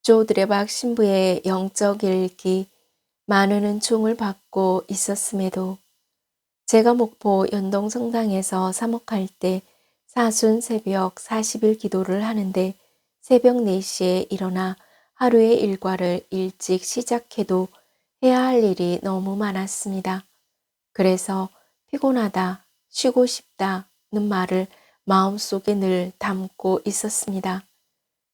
조드레박 신부의 영적 일기. 많은 은총을 받고 있었음에도 제가 목포 연동성당에서 사목할 때 사순 새벽 40일 기도를 하는데 새벽 4시에 일어나 하루의 일과를 일찍 시작해도 해야 할 일이 너무 많았습니다. 그래서 피곤하다, 쉬고 싶다는 말을 마음속에 늘 담고 있었습니다.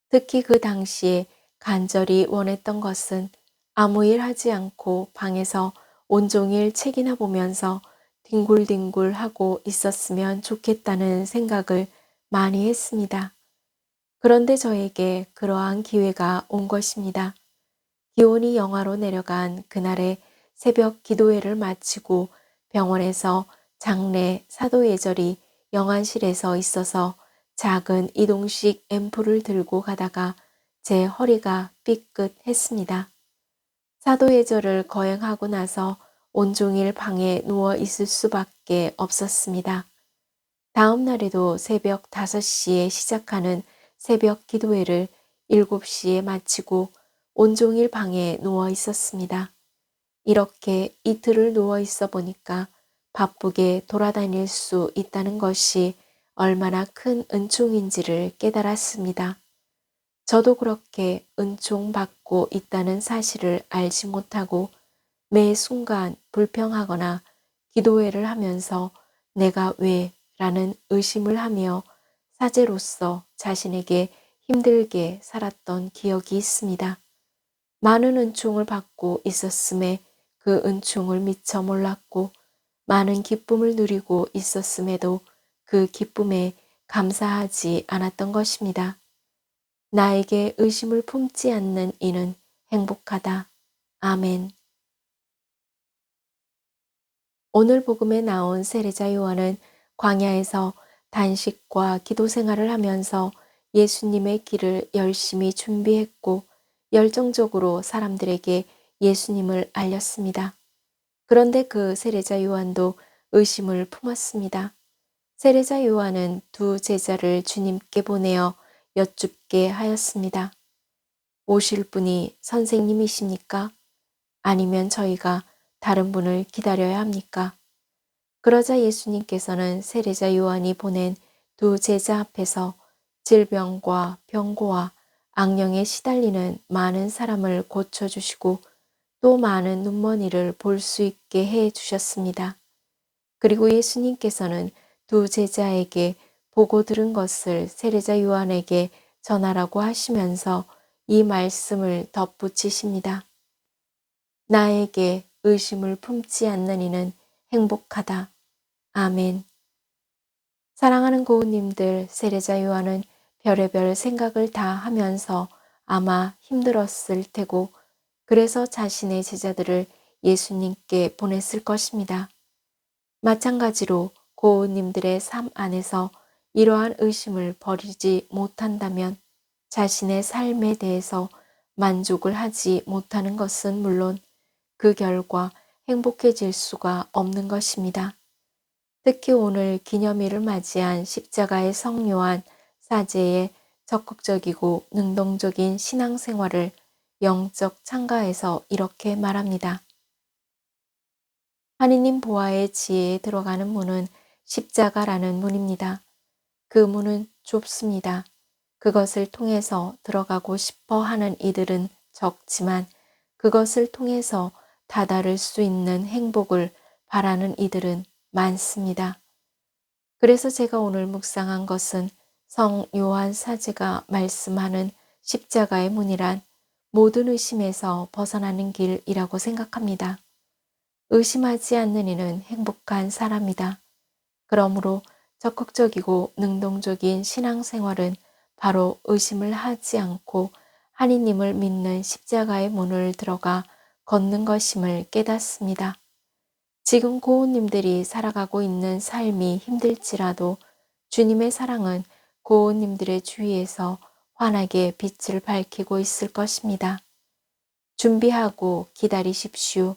특히 그 당시에 간절히 원했던 것은 아무 일 하지 않고 방에서 온종일 책이나 보면서 뒹굴뒹굴 하고 있었으면 좋겠다는 생각을 많이 했습니다. 그런데 저에게 그러한 기회가 온 것입니다. 기온이 영하로 내려간 그날의 새벽 기도회를 마치고 병원에서 장례 사도 예절이 영안실에서 있어서 작은 이동식 앰플을 들고 가다가 제 허리가 삐끗했습니다. 사도 예절을 거행하고 나서 온종일 방에 누워 있을 수밖에 없었습니다. 다음 날에도 새벽 5시에 시작하는 새벽 기도회를 7시에 마치고 온종일 방에 누워 있었습니다. 이렇게 이틀을 누워 있어 보니까 바쁘게 돌아다닐 수 있다는 것이 얼마나 큰 은총인지를 깨달았습니다. 저도 그렇게 은총 받고 있다는 사실을 알지 못하고 매 순간 불평하거나 기도회를 하면서 내가 왜? 라는 의심을 하며 사제로서 자신에게 힘들게 살았던 기억이 있습니다. 많은 은총을 받고 있었음에 그 은총을 미처 몰랐고 많은 기쁨을 누리고 있었음에도 그 기쁨에 감사하지 않았던 것입니다. 나에게 의심을 품지 않는 이는 행복하다. 아멘. 오늘 복음에 나온 세례자 요한은 광야에서 단식과 기도 생활을 하면서 예수님의 길을 열심히 준비했고 열정적으로 사람들에게 예수님을 알렸습니다. 그런데 그 세례자 요한도 의심을 품었습니다. 세례자 요한은 두 제자를 주님께 보내어 여쭙게 하였습니다. 오실 분이 선생님이십니까? 아니면 저희가 다른 분을 기다려야 합니까? 그러자 예수님께서는 세례자 요한이 보낸 두 제자 앞에서 질병과 병고와 악령에 시달리는 많은 사람을 고쳐주시고 또 많은 눈먼이를 볼 수 있게 해 주셨습니다. 그리고 예수님께서는 두 제자에게 보고 들은 것을 세례자 요한에게 전하라고 하시면서 이 말씀을 덧붙이십니다. 나에게 의심을 품지 않는 이는 행복하다. 아멘. 사랑하는 고우님들, 세례자 요한은 별의별 생각을 다 하면서 아마 힘들었을 테고 그래서 자신의 제자들을 예수님께 보냈을 것입니다. 마찬가지로 고우님들의 삶 안에서 이러한 의심을 버리지 못한다면 자신의 삶에 대해서 만족을 하지 못하는 것은 물론 그 결과 행복해질 수가 없는 것입니다. 특히 오늘 기념일을 맞이한 십자가의 성요한 사제의 적극적이고 능동적인 신앙생활을 영적 창가에서 이렇게 말합니다. 하느님 보아의 지혜에 들어가는 문은 십자가라는 문입니다. 그 문은 좁습니다. 그것을 통해서 들어가고 싶어 하는 이들은 적지만 그것을 통해서 다다를 수 있는 행복을 바라는 이들은 많습니다. 그래서 제가 오늘 묵상한 것은 성 요한 사제가 말씀하는 십자가의 문이란 모든 의심에서 벗어나는 길이라고 생각합니다. 의심하지 않는 이는 행복한 사람이다. 그러므로 적극적이고 능동적인 신앙생활은 바로 의심을 하지 않고 하느님을 믿는 십자가의 문을 들어가 걷는 것임을 깨닫습니다. 지금 고우님들이 살아가고 있는 삶이 힘들지라도 주님의 사랑은 고우님들의 주위에서 환하게 빛을 밝히고 있을 것입니다. 준비하고 기다리십시오.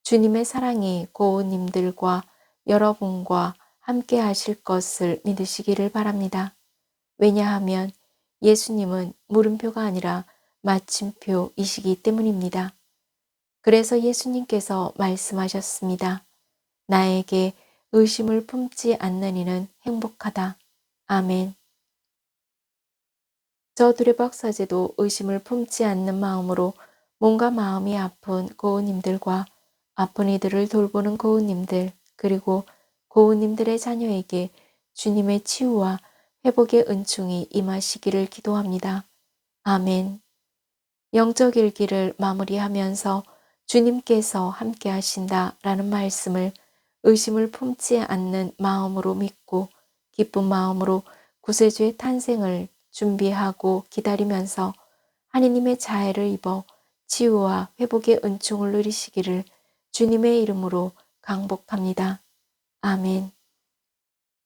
주님의 사랑이 고우님들과 여러분과 함께 하실 것을 믿으시기를 바랍니다. 왜냐하면 예수님은 물음표가 아니라 마침표이시기 때문입니다. 그래서 예수님께서 말씀하셨습니다. 나에게 의심을 품지 않는 이는 행복하다. 아멘. 저 두레박사제도 의심을 품지 않는 마음으로 몸과 마음이 아픈 고우님들과 아픈 이들을 돌보는 고우님들, 그리고 고우님들의 자녀에게 주님의 치유와 회복의 은총이 임하시기를 기도합니다. 아멘. 영적 일기를 마무리하면서 주님께서 함께 하신다라는 말씀을 의심을 품지 않는 마음으로 믿고 기쁜 마음으로 구세주의 탄생을 준비하고 기다리면서 하느님의 자애를 입어 치유와 회복의 은총을 누리시기를 주님의 이름으로 강복합니다. 아멘.